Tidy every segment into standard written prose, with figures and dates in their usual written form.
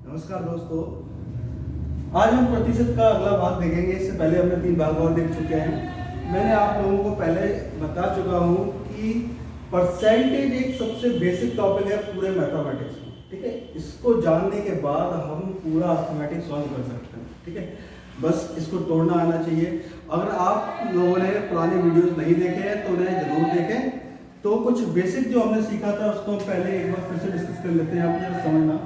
नमस्कार दोस्तों, आज हम प्रतिशत का अगला भाग देखेंगे। इससे पहले हमने 3 भाग और देख चुके हैं। मैंने आप लोगों को पहले बता चुका हूँ कि परसेंटेज एक सबसे बेसिक टॉपिक है पूरे मैथमेटिक्स में, ठीक है। इसको जानने के बाद हम पूरा अर्थमेटिक्स सॉल्व कर सकते हैं, ठीक है। बस इसको तोड़ना आना चाहिए। अगर आप लोगों ने पुराने वीडियोस नहीं देखे हैं तो उन्हें जरूर देखें। तो कुछ बेसिक जो हमने सीखा था उसको हम पहले एक बार फिर से डिस्कस कर लेते हैं, आपको समझना।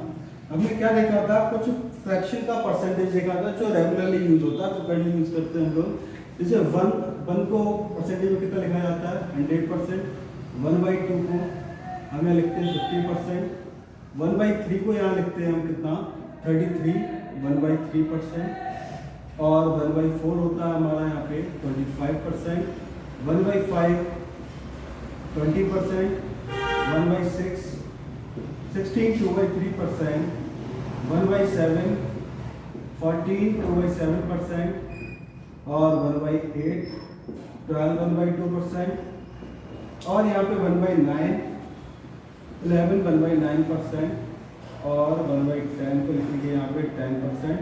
हमने क्या देखा था, कुछ फ्रैक्शन का परसेंटेज देखा था जो रेगुलरली यूज होता है, फ्रिक्वेंटली यूज करते हैं हम लोग। जैसे वन को परसेंटेज में कितना लिखा जाता है, 100%। 1/2 को हमें लिखते हैं 50%। 1/3 को यहाँ लिखते हैं हम कितना, 33, 1/3%। और 1/4 होता है हमारा यहाँ पे 25%। 1/5 20%। 1/6 16 2/3%। 1/7 14 2/7%। और 1/8 12 1/2%। और यहाँ पे 1/9 11 1/9%। और 1/10 को लिखेंगे यहाँ पे 10%।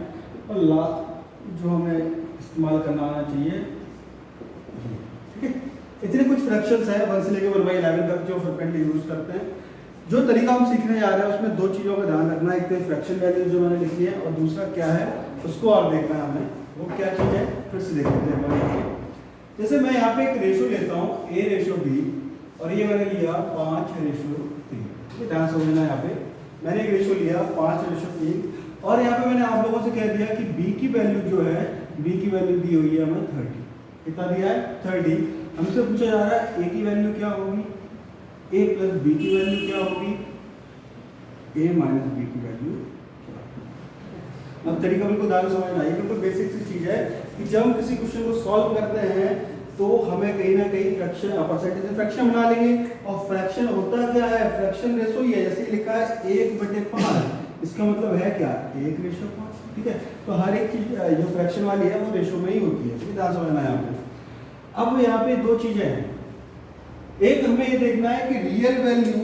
और लास्ट जो हमें इस्तेमाल करना आना चाहिए, ठीक है। इतने कुछ फ्रैक्शंस हैं 1 से लेकर 1/11 तक जो फ्रिक्वेंटली यूज करते हैं। जो तरीका हम सीखने जा रहे हैं उसमें 2 चीज़ों का ध्यान रखना है। एक तो फ्रैक्शन वैल्यूज जो मैंने लिखी है, और दूसरा क्या है उसको और देखना है हमें, वो क्या चीज़ है फिर से देख लेते हैं। जैसे मैं यहाँ पे एक रेशो लेता हूँ A/B, और ये मैंने लिया 5/3। ध्यान से समझना, यहाँ पे मैंने एक रेशो लिया 5/3, और यहाँ पे मैंने आप लोगों से कह दिया कि B की वैल्यू जो है, B की वैल्यू दी हुई है हमें 30। कितना दिया है, 30। हमसे पूछा जा रहा है A की वैल्यू क्या होगी, A प्लस B की वैल्यू क्या होगी, A माइनस B की वैल्यू क्या होगी। अब तरीका बिल्कुल ध्यान से समझना, ये बिल्कुल बेसिक सी चीज है कि जब हम किसी क्वेश्चन को सॉल्व करते हैं तो हमें कहीं ना कहीं फ्रैक्शन परसेंटेज फ्रैक्शन बना लेंगे। और फ्रैक्शन होता क्या है, फ्रैक्शन रेशो ही है। जैसे लिखा है 1/5, इसका मतलब है क्या, 1/5, ठीक है। तो हर एक चीज जो फ्रैक्शन वाली है वो रेशो में ही होती है, ठीक है। ध्यान समझना यहाँ पे। अब यहाँ पे 2 चीजें हैं। एक हमें ये देखना है कि रियल वैल्यू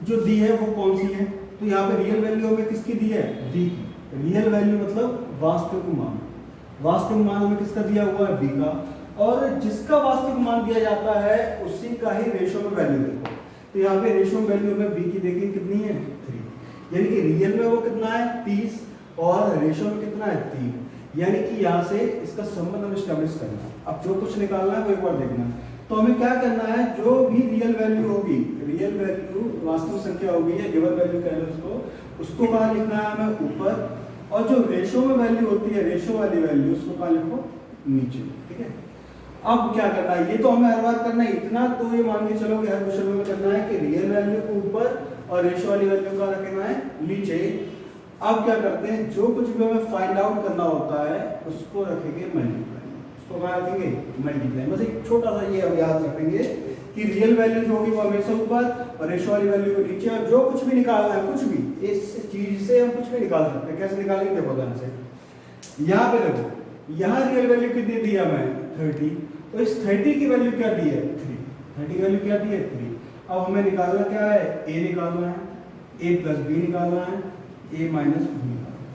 जो दी है वो कौन सी है। तो यहाँ पे रियल वैल्यू हमें किसकी दी है, b की। रियल वैल्यू मतलब वास्तविक मान। वास्तविक मान हमें किसका दिया हुआ है, b का। और जिसका वास्तविक मान दिया जाता है उसी का ही रेशो में वैल्यू देखो। तो यहाँ पे रेशो में वैल्यू हमें b की देखिए कितनी है, 3। यानी कि रियल में वो कितना है, 30, और रेशो में कितना है, 3। यानी कि यहाँ से इसका संबंध हमें स्टैब्लिश करना है। अब जो कुछ निकालना है वो एक बार देखना। तो हमें क्या करना है, जो भी रियल वैल्यू होगी, रियल वैल्यू वास्तविक संख्या होगी या गिवन वैल्यू कह लो उसको कहाँ लिखना है हमें, ऊपर। और जो रेशो में वैल्यू होती है, रेशो वाली वैल्यू, उसको कहाँ लिखो, नीचे, ठीक है। अब क्या करना है, ये तो हमें हर बार करना है इतना, तो ये मान के चलो कि हर क्वेश्चन में करना है कि रियल वैल्यू को ऊपर और रेशो वाली वैल्यू का रखना है नीचे। अब क्या करते हैं, जो कुछ भी हमें फाइंड आउट करना होता है उसको रखेंगे मल्टीप्लाई, उसको क्या रखेंगे, मल्टीप्लाई। बस एक छोटा सा ये हम याद रखेंगे कि रियल वैल्यू जो होगी वो हमेशा ऊपर और रेशो वाली वैल्यू को नीचे। और जो कुछ भी निकालना है, कुछ भी इस चीज से हम कुछ भी निकाल सकते हैं। कैसे निकालेंगे, देखो ध्यान से। यहाँ पे देखो, यहाँ रियल वैल्यू कितनी दी है हमें, 30। तो इस 30 की वैल्यू क्या दी है, 3। 30 की वैल्यू क्या दी है, 3। अब हमें निकालना क्या है, a निकालना है, a प्लस b निकालना है, a माइनस b निकालना है।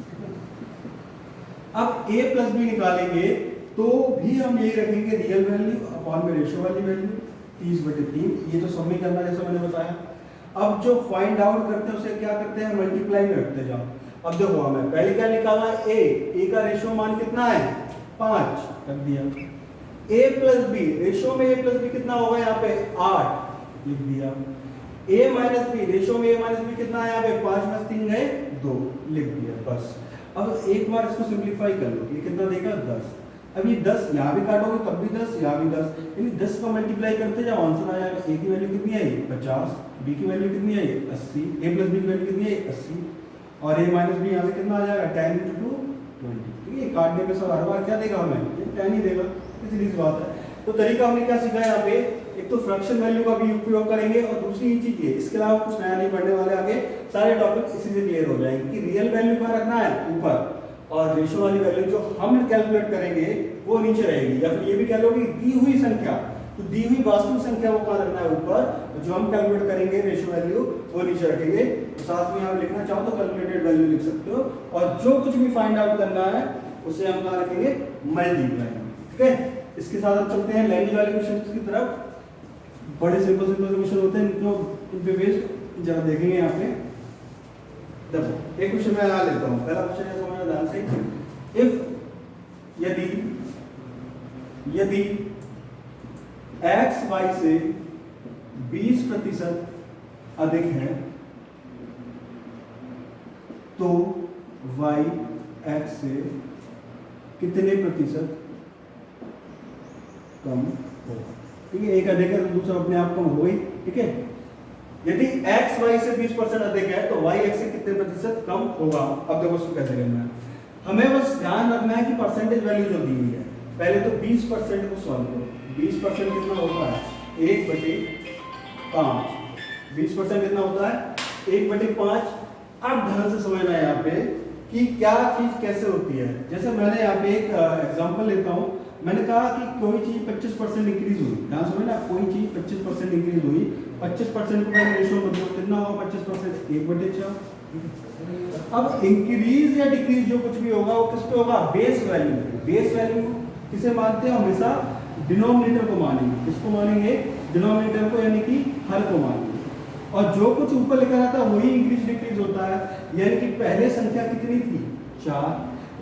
अब a प्लस b निकालेंगे तो भी हम यही रखेंगे, रियल वैल्यू अपॉन में रेशो वाली वैल्यू, 30/3। ये तो सब में करना जैसे मैंने बताया। अब जो फाइंड आउट करते हैं उसे क्या करते हैं, मल्टीप्लाई में रखते जाओ। अब देखो हमें पहले क्या निकालना है, a का रेशो मान कितना है, 5 रख दिया। a प्लस b, रेशो में a प्लस b कितना होगा यहाँ पे, 8 लिख दिया। a माइनस b, रेशो में a माइनस b कितना है यहाँ पे, 5 में 3 गए 2 लिख दिया, बस। अब एक बार इसको सिंप्लीफाई कर लो, ये कितना देगा, 10। अब ये 10 यहाँ भी काटोगे तब भी 10, यहाँ भी 10, यानी 10 का मल्टीप्लाई करते जाओ, आंसर आ जाएगा। a की वैल्यू कितनी आई, 50। b की वैल्यू कितनी आई, 80। a प्लस b की वैल्यू कितनी आई, 80। और a माइनस b यहाँ से कितना आ जाएगा, 10 × 2 20। ठीक है, काटने पे सब हर बार क्या देगा हमें, 10 ही देगा, सीधी सी बात है। तो तरीका हमने क्या सीखा है यहाँ पे, एक तो फ्रैक्शन वैल्यू का भी उपयोग करेंगे, और दूसरी चीज ये, इसके अलावा कुछ नया नहीं पढ़ने वाले। आगे सारे टॉपिक इसी से क्लियर हो जाएंगे कि रियल वैल्यू का रखना है ऊपर, और रेशो वाली वैल्यू जो हम कैलकुलेट करेंगे वो नीचे रहेगी। या फिर ये भी कह लो कि दी हुई संख्या तो दी हुई वास्तविक संख्या वो कहाँ रखना है ऊपर, जो हम कैलकुलेट करेंगे रेशियो वैल्यू वो नीचे रखेंगे। तो साथ में आप लिखना चाहो तो कैलकुलेटेड वैल्यू लिख सकते हो, और जो कुछ भी फाइंड आउट करना है उसे हम कहाँ रखेंगे, मल्टीप्लाई। ठीक है, इसके साथ हम चलते हैं लैंग्वेज वाले क्वेश्चन की तरफ। बड़े सिंपल सिंपल क्वेश्चन होते हैं जो इन पे बेस्ड जरा देखेंगे यहाँ पे। देखो एक क्वेश्चन मैं यहाँ लेता हूँ, पहला क्वेश्चन है समझना ध्यान से। इफ यदि x y से 20% अधिक है तो y x से कितने प्रतिशत कम होगा। ठीक है, एक अधिक है तो दूसरा अपने आप कम हो गई। ठीक है, यदि x y से 20% अधिक है तो y x से कितने प्रतिशत कम होगा। अब देखो उसको कैसे करना है, हमें बस ध्यान रखना है कि परसेंटेज वैल्यू जो दी हुई है, पहले तो 20% को सॉल्व करो। 20% कितना होता है, 1/5। 20% कितना होता है, 1/5। अब ध्यान से समझना है यहाँ पे कि क्या चीज कैसे होती है। जैसे मैंने यहाँ पे एक एग्जांपल लेता हूँ, मैंने कहा कि कोई चीज 25% इंक्रीज हुई, ध्यान समझना, कोई चीज 25% इंक्रीज हुई, 25% को पहले रेशियो बदलो, कितना होगा 25%, 1/4। अब इंक्रीज या डिक्रीज जो कुछ भी होगा वो किस पे होगा, बेस वैल्यू पे। बेस वैल्यू किसे मानते हैं, हमेशा डिनोमिनेटर को मानेंगे। किसको मानेंगे, डिनोमिनेटर को, यानी कि हर को मानेंगे। और जो कुछ ऊपर लिखा रहता है वही इंक्रीज डिक्रीज होता है, यानी कि पहले संख्या कितनी थी, 4,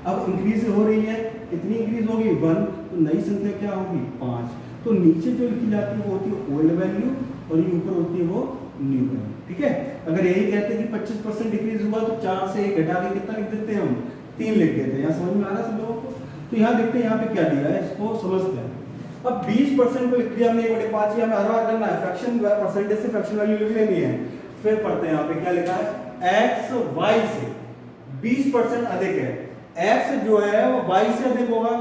अब इंक्रीज हो रही है, कितनी इंक्रीज होगी, 1, तो नई संख्या क्या होगी, 5। तो नीचे जो लिखी जाती है वो होती है ओल्ड वैल्यू और ये ऊपर होती है वो न्यू वैल्यू। ठीक है, अगर यही कहते हैं कि 25% डिक्रीज हुआ तो 4 से 1 घटा के कितना लिख देते हैं हम, 3 लिख देते हैं। यहाँ समझ में आ रहा है सब लोगों को। तो यहाँ देखते हैं यहाँ पे क्या दिया है, इसको समझते हैं। अब 20% को लिख दिया हमने 1/5, हमें हर बार करना है, फ्रैक्शन परसेंटेज से फ्रैक्शन वैल्यू लिख लेनी है। फिर पढ़ते हैं यहाँ पे क्या लिखा है, x y से 20% अधिक है, x जो है वो y से अधिक होगा,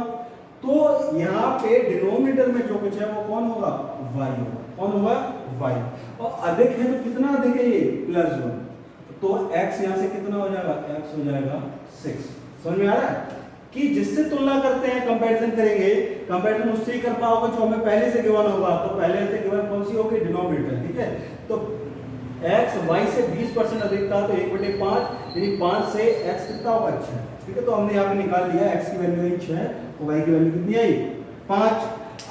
तो यहाँ पे डिनोमिनेटर में जो कुछ है वो कौन होगा, y होगा। कौन होगा, y। और अधिक है तो कितना अधिक है ये, +1, तो x यहाँ से कितना हो जाएगा, x हो जाएगा 6। समझ में आ रहा है कि जिससे तुलना करते हैं, कंपैरिजन करेंगे, कंपैरिजन उससे ही कर पाओगे जो हमें पहले से गिवन होगा। तो पहले से गिवन कौन सी होगी, डिनोमिनेटर। ठीक है, तो x y से 20% अधिक था तो 1/5, यानी 5 से x कितना होगा, 6। ठीक है, तो हमने यहाँ पे निकाल लिया, x की वैल्यू आई 6 और y की वैल्यू कितनी आई, 5।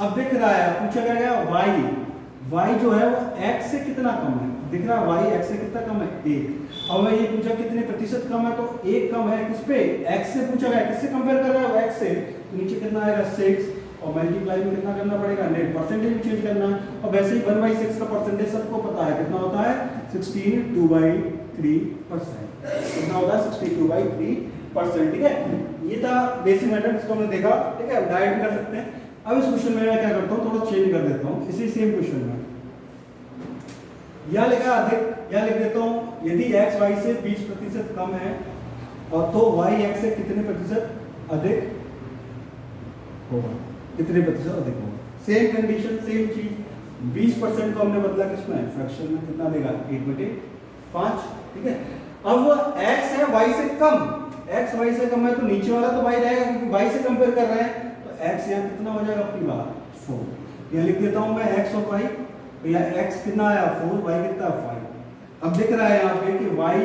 अब दिख रहा है, पूछा क्या गया, y जो है वो x से कितना कम है, दिख रहा है y x से कितना कम है, 1। अब मैं ये पूछा कितने प्रतिशत कम है, तो 1 कम है किस पे, x से पूछा गया, किससे कंपेयर कर रहा है, x से, तो नीचे कितना आएगा 6 और मल्टीप्लाई में कितना करना पड़ेगा, नेट परसेंटेज भी चेंज करना है। और वैसे ही 1/6 का परसेंटेज सबको पता है कितना होता है, 62/3%। कितना होता है, 62/3%। ठीक है, ये था बेसिक मेथड, इसको हमने देखा। ठीक है, डायरेक्ट कर सकते हैं। अब इस क्वेश्चन में मैं क्या करता हूँ, थोड़ा चेंज कर देता हूँ। इसी सेम क्वेश्चन में यह लिखा अधिक, यह लिख देता हूँ, यदि x y से 20% कम है और तो y x से कितने प्रतिशत अधिक होगा, कितने प्रतिशत अधिक होगा। सेम कंडीशन, सेम चीज, 20% को हमने बदला किसमें, फ्रैक्शन में, कितना देगा, 1/5। ठीक है, अब x है y से कम, x y से कम है तो नीचे वाला तो y रहेगा क्योंकि y से कंपेयर कर रहे हैं, तो x यहाँ कितना हो जाएगा, अपनी बात 4। यहाँ लिख देता हूँ मैं x और y, तो यहाँ x कितना आया 4, y कितना 5। अब दिख रहा है यहाँ पे कि y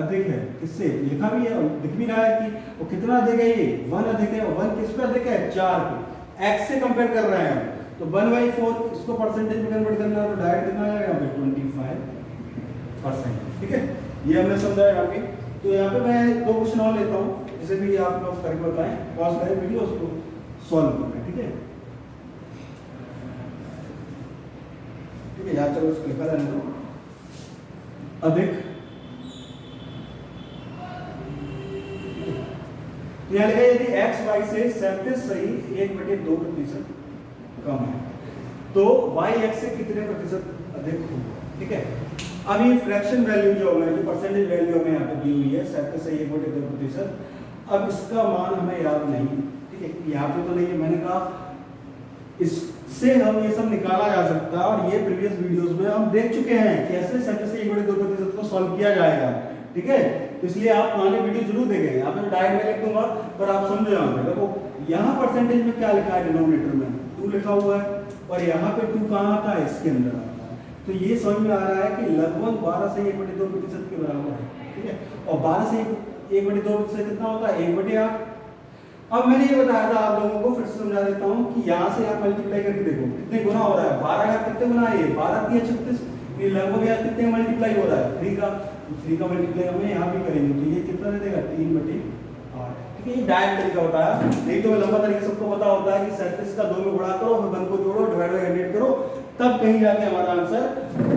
अधिक है, किससे, लिखा भी है और दिख भी रहा है कि वो कितना अधिक है, ये 1 अधिक है, और 1 किस पे अधिक है, 4 पे, x से कंपेयर कर रहे हैं। तो 1/4 इसको परसेंटेज में कन्वर्ट करना है तो डायरेक्ट कितना आएगा यहाँ पे, 25%। ठीक है, ये हमने समझा यहाँ पे। तो यहाँ पे मैं 2 क्वेश्चन और लेता हूँ, जिसे भी आप लोग करके बताएं, पॉज करें वीडियो, उसको सॉल्व करें। ठीक है, ठीक है, यहाँ चलो उसको लिखा रहने दो, अधिक। यहाँ लिखा यदि x y से 37 सही 1/2% कम है तो y x से कितने प्रतिशत अधिक होगा। ठीक है, अब ये फ्रैक्शन वैल्यू जो है, जो परसेंटेज वैल्यू हमें यहाँ पे दी हुई है 37 सही 1/2%, अब इसका मान हमें याद नहीं। ठीक है, यहाँ पे तो नहीं है, मैंने कहा इससे हम ये सब निकाला जा सकता है, और ये प्रीवियस वीडियोस में हम देख चुके हैं कैसे 1/2% को सॉल्व किया जाएगा। ठीक है, तो इसलिए आप पुराने वीडियो जरूर देखेंगे। यहाँ पे डायरेक्ट में लिख दूंगा पर आप समझो। यहाँ पे देखो, यहाँ परसेंटेज में क्या लिखा है, डिनोमिनेटर में 2 लिखा हुआ है और यहाँ पे 2 कहाँ आता है, इसके अंदर आता है। तो ये समझ में आ रहा है कि लगभग 12 से 1/2% के बराबर है, ठीक है। और 12 से 1/2% कितना होता है, 1/8। अब मैंने ये बताया था आप लोगों को, फिर से समझा देता हूँ कि यहाँ से आप मल्टीप्लाई करके देखो कितने गुना हो रहा है। 12 का कितने गुना है, ये 12 3 36, ये लगभग यहाँ कितने मल्टीप्लाई हो रहा है, 3 का। 3 का मल्टीप्लाई हमें यहाँ भी करेंगे तो ये कितना दे देगा, 3/8, ठीक है। ये डायरेक्ट तरीका होता है, नहीं तो लंबा तरीका सबको पता होता है कि 37 का 2 में गुणा करो, फिर 1 को जोड़ो, डिवाइड बाय 100 करो, तब कहीं जाके हमारा आंसर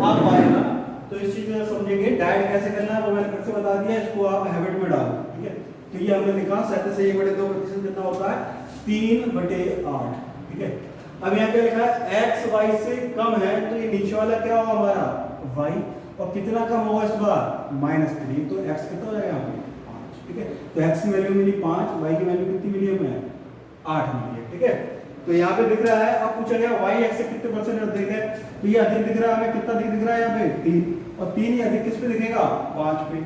आ पाएगा। तो इस चीज को समझेंगे डायरेक्ट कैसे करना है, वो मैंने फिर से बता दिया, इसको आप हैबिट में डालो, ठीक है। तो ये हमने लिखा 37 से 1/2% कितना होता है, 3/8, ठीक है। अब यहाँ पे लिखा है x y से कम है, तो ये नीचे वाला क्या होगा हमारा y, और कितना कम होगा इस बार, -3, तो x कितना हो जाएगा यहाँ पे 5, ठीक है। तो x की वैल्यू मिली 5, y की वैल्यू कितनी मिली हमें, 8 मिली है, ठीक है। तो यहाँ पे दिख रहा है, अब पूछा गया y x से कितने परसेंट अधिक है, तो ये अधिक दिख रहा है हमें, कितना अधिक दिख रहा है यहाँ पे 3, और 3 ही अधिक किस पे दिखेगा, 5 पे।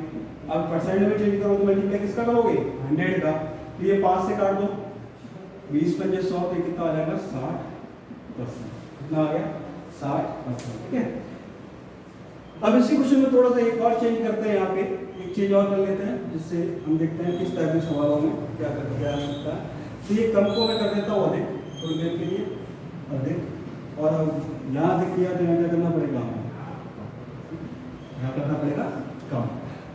अब परसेंट में चेंज करो तो मल्टीप्लाई किसका करोगे, 100 का, तो ये 5 से काट दो, 20 पंजे 100, तो कितना आ जाएगा 60%, कितना आ गया 60%, ठीक है। अब इसी क्वेश्चन में थोड़ा सा एक और चेंज करते हैं, यहाँ पे एक चीज और कर लेते हैं, जिससे हम देखते हैं किस टाइप के सवालों में क्या कर दिया जा सकता है। तो ये कम को मैं कर देता हूँ अधिक, थोड़ी देर के लिए अधिक, और यहाँ अधिक किया तो यहाँ क्या करना पड़ेगा, यहाँ करना पड़ेगा कम।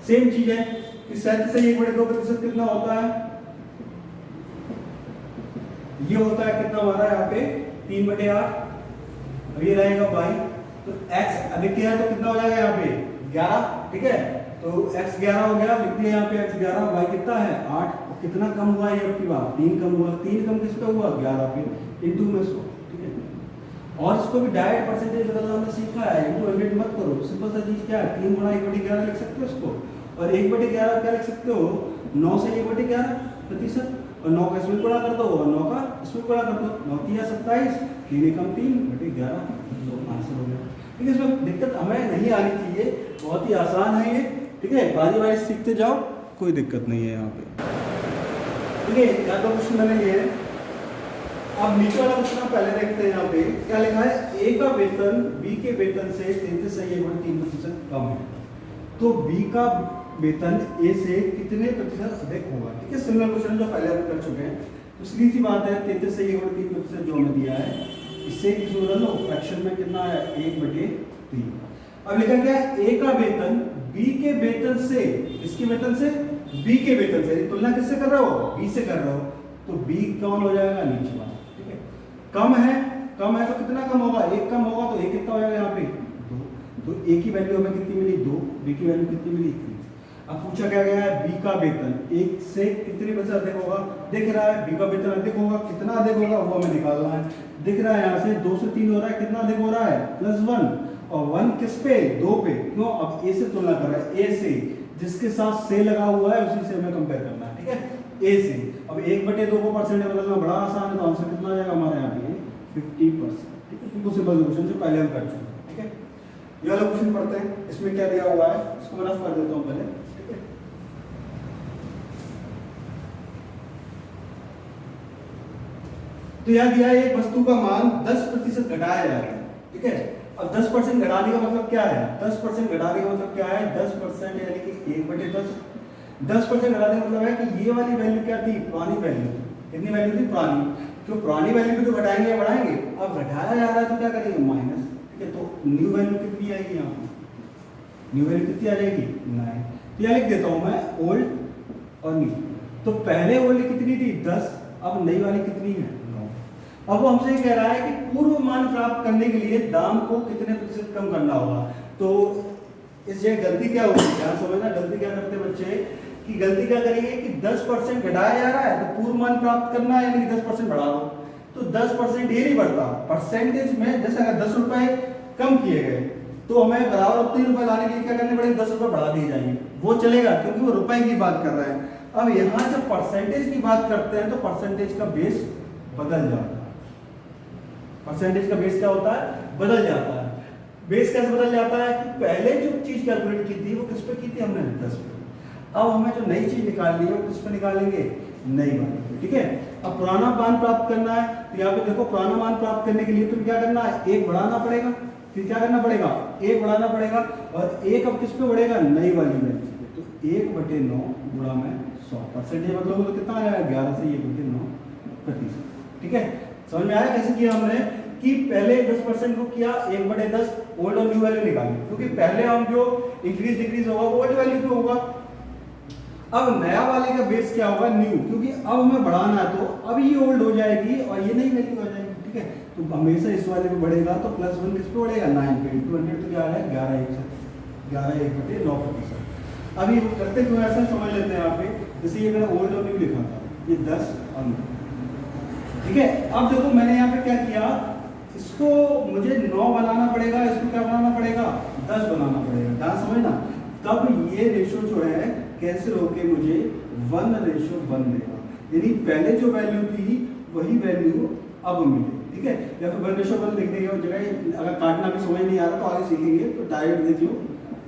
सेम चीज है कि 37 से 1/2% कितना होता है, ये होता है कितना हमारा यहाँ पे 3/8, अब ये रहेगा y, तो x अधिक किया है तो कितना हो जाएगा यहाँ पे 11, ठीक है। तो x 11 हो गया, लिख दिया यहाँ पे x 11, y कितना है 8, और कितना कम हुआ है आपकी बात, 3 कम हुआ, 3 कम किस पे हुआ 11 पे, इंटू में 100, ठीक है। और इसको भी डायरेक्ट परसेंटेज बदलना हमने सीखा है, इंटू 100 मत करो, सिंपल सा चीज क्या है, 3 गुणा 1/11 लिख सकते हो इसको, और 1/11 क्या लिख सकते हो, 9 से 1/11%, और 9 का इसमें गुणा कर दो, और 9 का इसमें गुणा कर दो, 9 3 27, 3 कम 3/11, आंसर हो गया, ठीक है। इसमें दिक्कत हमें नहीं आनी चाहिए, बहुत ही आसान है ये, ठीक है। बारी बारी सीखते जाओ, कोई दिक्कत नहीं है यहाँ पे, ठीक है। क्या तो क्वेश्चन मैंने ये है, अब नीचे वाला क्वेश्चन हम पहले देखते हैं। यहाँ पे क्या लिखा है, ए का वेतन बी के वेतन से 33 से 1/3% कम है, तो बी का वेतन ए से कितने प्रतिशत अधिक होगा, ठीक है। सिमिलर क्वेश्चन जो पहले हम कर चुके हैं, तो सीधी सी बात है, 33 से 1/3% जो हमें दिया है, इससे किसी बदल लो, फ्रैक्शन में कितना है 1/3। अब लिखा गया है ए का वेतन बी के वेतन से, इसके वेतन से बी के वेतन से, तुलना किससे कर रहे हो, बी से कर रहे हो, तो बी कौन हो जाएगा, नीचे वाला, ठीक है। कम है तो कितना कम होगा, 1 कम होगा, तो 1 कितना हो जाएगा यहाँ पे 2, तो ए की वैल्यू हमें कितनी मिली 2, बी की वैल्यू कितनी मिली 3। अब पूछा क्या गया है, बी का वेतन 1 से कितने प्रतिशत अधिक होगा, दिख रहा है बी का वेतन अधिक होगा, कितना अधिक होगा वो हमें निकालना है, दिख रहा है यहाँ से 2 से 3 हो रहा है, कितना अधिक हो रहा है +1, और 1 किस पे 2 पे, क्यों, अब ए से तुलना कर रहा है, ए से जिसके साथ से लगा हुआ है उसी से हमें कंपेयर करना है, ठीक है, ए से। अब 1/2 को परसेंट में बदलना बड़ा आसान है, तो आंसर कितना आ जाएगा हमारे यहाँ पे 50%, ठीक है। बिल्कुल सिंपल क्वेश्चन से पहले हम कर चुके हैं, ठीक है। ये वाला क्वेश्चन पढ़ते हैं, इसमें क्या दिया हुआ है, इसको मैं रफ कर देता हूँ पहले, ठीक है। तो यहाँ दिया है एक वस्तु का मान 10% घटाया जा रहा है, ठीक है। अब 10% घटाने का मतलब क्या है, 10% घटाने का मतलब क्या है, 10% यानी कि 1/10, 10% घटाने का मतलब है कि ये वाली वैल्यू क्या थी, पुरानी वैल्यू, कितनी वैल्यू थी, पुरानी, तो पुरानी वैल्यू भी तो घटाएंगे या बढ़ाएंगे, अब घटाया जा रहा है तो क्या करेंगे माइनस, ठीक है। तो न्यू वैल्यू कितनी आएगी, यहाँ पे न्यू वैल्यू कितनी आ जाएगी 9, तो यहाँ लिख देता हूँ मैं ओल्ड और न्यू। तो पहले ओल्ड कितनी थी 10, अब नई वाली कितनी है 9। अब वो हमसे कह रहा है कि पूर्व मान प्राप्त करने के लिए दाम को कितने प्रतिशत कम करना होगा। तो इस जगह गलती क्या होगी, ध्यान समझना, गलती क्या करते बच्चे कि गलती क्या करेंगे कि 10% घटाया जा रहा है तो पूर्व मान प्राप्त करना है, यानी कि 10% बढ़ा दो, तो 10% ये नहीं बढ़ता, परसेंटेज में जैसे अगर 10 रुपए कम किए गए तो हमें बराबर अब 3 रुपए लाने के लिए क्या करने पड़ेंगे, 10 रुपए बढ़ा दिए जाएंगे, वो चलेगा क्योंकि वो रुपए की बात कर रहे हैं। अब यहाँ जब परसेंटेज की बात करते हैं तो परसेंटेज का बेस बदल जाता है, परसेंटेज का बेस क्या होता है, बदल जाता है। बेस कैसे बदल जाता है कि पहले जो चीज कैलकुलेट की थी वो किस पे की थी हमने 10 पे, अब हमें जो नई चीज निकालनी है वो किस पे निकालेंगे, नई वाली पे, ठीक है। अब पुराना मान प्राप्त करना है, तो यहाँ पे देखो पुराना मान प्राप्त करने के लिए तुम्हें क्या करना है, एक बढ़ाना पड़ेगा, फिर क्या करना पड़ेगा, एक बढ़ाना पड़ेगा, और एक अब किस पे बढ़ेगा, नई वाली वैल्यू पे। तो 1/9 गुणा में 100 परसेंटेज मतलब तो कितना आया, 11 से 1/9%, ठीक है। समझ में आया कैसे किया हमने, कि पहले 10% को किया 1/10 ओल्ड और न्यू वैल्यू निकाली, क्योंकि पहले हम जो इंक्रीज डिक्रीज होगा वो ओल्ड वैल्यू पे होगा। अब नया वाले का बेस क्या होगा, न्यू, क्योंकि अब हमें बढ़ाना है तो अब ये ओल्ड हो जाएगी और ये नई वैल्यू आ जाएगी, ठीक है। तो हमेशा इस वाले पे बढ़ेगा, तो +1 किस पे बढ़ेगा, 9 पे, इंटू 100 तो क्या है, 11 1/9%। अभी करते हुए ऐसा समझ लेते हैं यहाँ पे, जैसे ये मैंने ओल्ड और न्यू लिखा था, ये 10 और 9, ठीक है। अब देखो मैंने यहाँ पे क्या किया, इसको मुझे 9 बनाना पड़ेगा, इसको क्या बनाना पड़ेगा, 10 बनाना पड़ेगा, ध्यान समझना। तब ये रेशो जो है कैंसिल होके मुझे 1:1 देगा, यानी पहले जो वैल्यू थी वही वैल्यू अब मिलेगी, ठीक है। या फिर 1:1 लिखने की जगह अगर काटना भी समझ नहीं आ रहा तो आगे सीखेंगे, तो डायरेक्ट देख लो,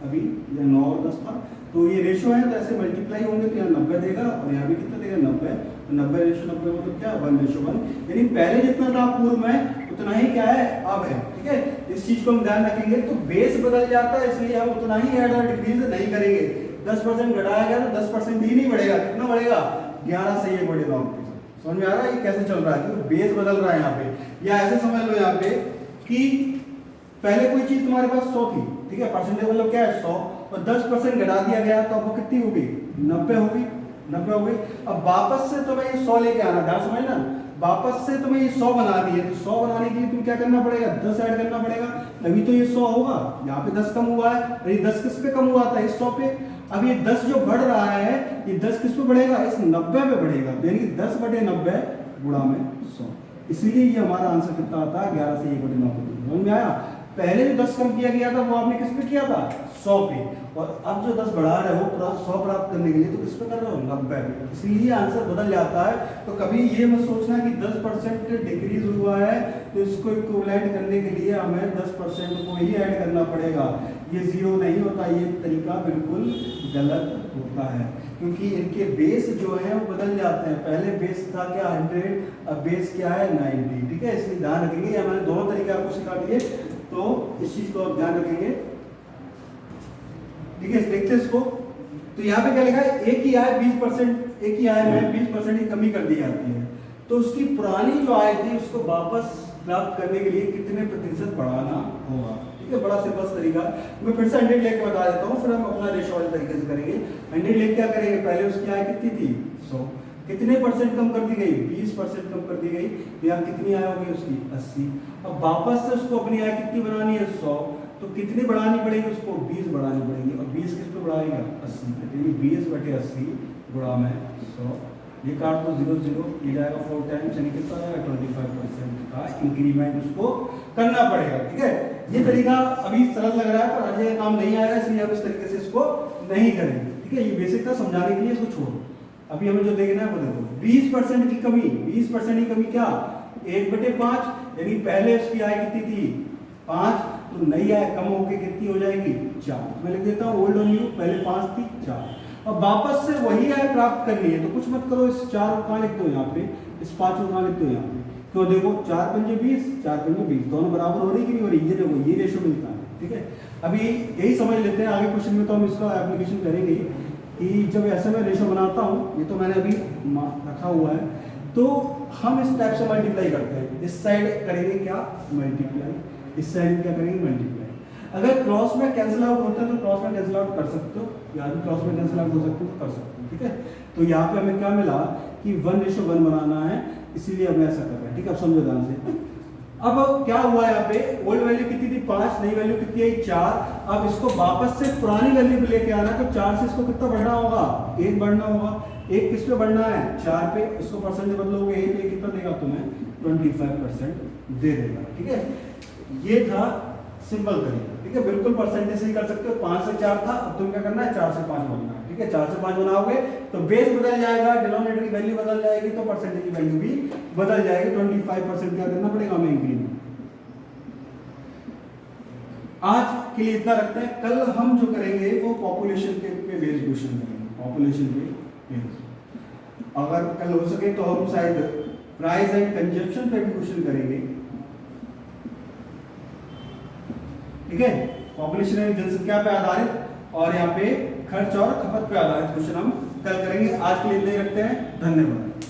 अभी ये 9 और 10 था, तो ये रेशो है, तो ऐसे मल्टीप्लाई होंगे तो यहाँ 90 देगा और यहाँ भी कितना देगा, 90, तो 90:90 मतलब क्या, 1:1, यानी पहले जितना था पूर्व में उतना ही क्या है, अब है, ठीक है। इस चीज को हम ध्यान रखेंगे, तो बेस बदल जाता है, इसलिए हम उतना ही ऐड और डिक्रीज नहीं करेंगे। 10% घटाया गया तो 10% ही नहीं बढ़ेगा, कितना बढ़ेगा, 11 से 1/9%। समझ में आ रहा है ये कैसे चल रहा है, क्योंकि बेस बदल रहा है यहाँ पे। या ऐसे समझ लो यहाँ पे कि पहले कोई चीज तुम्हारे पास 100 थी, ठीक है, परसेंटेज मतलब क्या है 100, और 10% घटा दिया गया तो अब वो कितनी होगी, 90 होगी, 90 हो गई। अब वापस से तुम्हें ये 100 लेके आना, ध्यान समझना, वापस से तुम्हें ये 100 बनानी है, तो 100 बनाने के लिए तुम क्या करना पड़ेगा, 10 ऐड करना पड़ेगा, तभी तो ये 100 होगा। यहाँ पे 10 कम हुआ है, और ये 10 किस पे कम हुआ था, इस 100 पे। अब ये 10 जो बढ़ रहा है, ये 10 किस पे बढ़ेगा, इस 90 पे बढ़ेगा, यानी कि 10/90 गुणा में 100, इसीलिए ये हमारा आंसर कितना आता है, 11 से 1/9%। समझ में आया। पहले जो 10 कम किया गया था वो आपने किस पे किया था, 100 पे, और अब जो 10 बढ़ा रहे हो 100 प्राप्त करने के लिए तो किस पे कर रहे हो, 90 पे, इसीलिए आंसर बदल जाता है। तो कभी ये मत सोचना कि 10% डिक्रीज हुआ है तो इसको इक्विवेलेंट करने के लिए हमें 10% को ही ऐड करना पड़ेगा, ये 0 नहीं होता, ये तरीका बिल्कुल गलत होता है, क्योंकि इनके बेस जो है वो बदल जाते हैं। पहले बेस था क्या 100, अब बेस क्या है 90, ठीक है, इसलिए ध्यान रखेंगे। हमारे दोनों तरीके आपको सिखा दिए, तो इस चीज को आप ध्यान रखेंगे, ठीक है। देखते हैं इसको, तो यहाँ पे क्या लिखा है, एक ही आय 20%, एक ही आय में 20% की कमी कर दी जाती है, तो उसकी पुरानी जो आय थी उसको वापस प्राप्त करने के लिए कितने प्रतिशत बढ़ाना होगा, ठीक है। बड़ा सिंपल तरीका, मैं फिर से 100 लेके बता देता हूँ, फिर हम अपना रेशो वाले तरीके से करेंगे। 100 लेके क्या करेंगे, पहले उसकी आय कितनी थी 100, कितने परसेंट कम कर दी गई, 20% कम कर दी गई, तो यहाँ कितनी आय होगी उसकी 80। अब वापस से उसको अपनी आय कितनी बनानी है 100, तो कितनी बढ़ानी पड़ेगी उसको, 20 बढ़ानी पड़ेगी, और 20 किस पे बढ़ाएगा 80 पे, यानी 20/80 गुणा में 100, ये काट तो 0 0 ये जाएगा 4 टाइम्स, यानी कितना आएगा 25% का इंक्रीमेंट उसको करना पड़ेगा, ठीक है। ये तरीका अभी सरल लग रहा है पर हर जगह काम नहीं आएगा, इसलिए हम इस तरीके से इसको नहीं करेंगे, ठीक है। ये बेसिक था, समझाने के लिए इसको छोड़ो। अभी हमें जो देखना है वो देखो, 20% की कमी, 20% की कमी क्या, 1/5, यानी पहले उसकी आय कितनी थी 5, तो नई आय कम होकर कितनी हो जाएगी 4। मैं लिख देता हूँ ओल्ड और न्यू, पहले 5 थी 4, अब वापस से वही आय प्राप्त करनी है, तो कुछ मत करो, इस 4 को कहाँ लिख दो यहाँ पे, इस 5 को कहाँ लिख दो यहाँ पे, क्यों देखो 4 पंजे 20, 4 पंजे 20, दोनों बराबर हो रही कि नहीं हो रही, ये देखो ये रेशो मिलता है, ठीक है। अभी यही समझ लेते हैं, आगे क्वेश्चन में तो हम इसका एप्लीकेशन करेंगे कि जब ऐसे मैं रेशो बनाता हूँ, ये तो मैंने अभी रखा हुआ है, तो हम इस टाइप से मल्टीप्लाई करते हैं, इस साइड करेंगे क्या मल्टीप्लाई, इस साइड क्या करेंगे मल्टीप्लाई। अगर क्रॉस में कैंसिल आउट होता है तो क्रॉस में कैंसिल आउट कर सकते हो, या भी क्रॉस में कैंसिल आउट हो सकते हो तो कर सकते हो, ठीक है। तो यहाँ पे हमें क्या मिला कि 1:1 बनाना है, इसीलिए हमें ऐसा कर रहे हैं, ठीक है। अब समझो ध्यान से, अब क्या हुआ यहाँ पे, ओल्ड वैल्यू कितनी थी 5, नई वैल्यू कितनी है 4, अब इसको वापस से पुरानी वैल्यू पे लेके आना, तो 4 से इसको कितना बढ़ना होगा, 1 बढ़ना होगा, 1 किस पे बढ़ना है 4 पे, इसको परसेंट बदलोगे 1 पे, कितना देगा तुम्हें 25% दे देगा, ठीक है। ये था सिंपल तरीका, ठीक है, बिल्कुल परसेंटेज से ही कर सकते हो। 5 से 4 था, अब तुम क्या करना है 4 से 5 बनना है, ठीक है। 4 से 5 बनाओगे तो बेस बदल जाएगा, डिनोमिनेटर की वैल्यू बदल जाएगी, तो परसेंटेज की वैल्यू भी बदल जाएगी। 25% क्या करना पड़ेगा हमें इंक्रीमेंट। आज के लिए इतना रखते हैं, कल हम जो करेंगे वो पॉपुलेशन के पे बेस्ड क्वेश्चन करेंगे। पॉपुलेशन पे। अगर कल हो सके तो हम शायद प्राइस एंड कंजप्शन पे भी क्वेश्चन करेंगे, ठीक है। पॉपुलेशन एंड जनसंख्या पे आधारित और यहाँ पे खर्च और खपत पे आधारित क्वेश्चन हम कल करेंगे। आज के लिए इतना ही रखते हैं, धन्यवाद।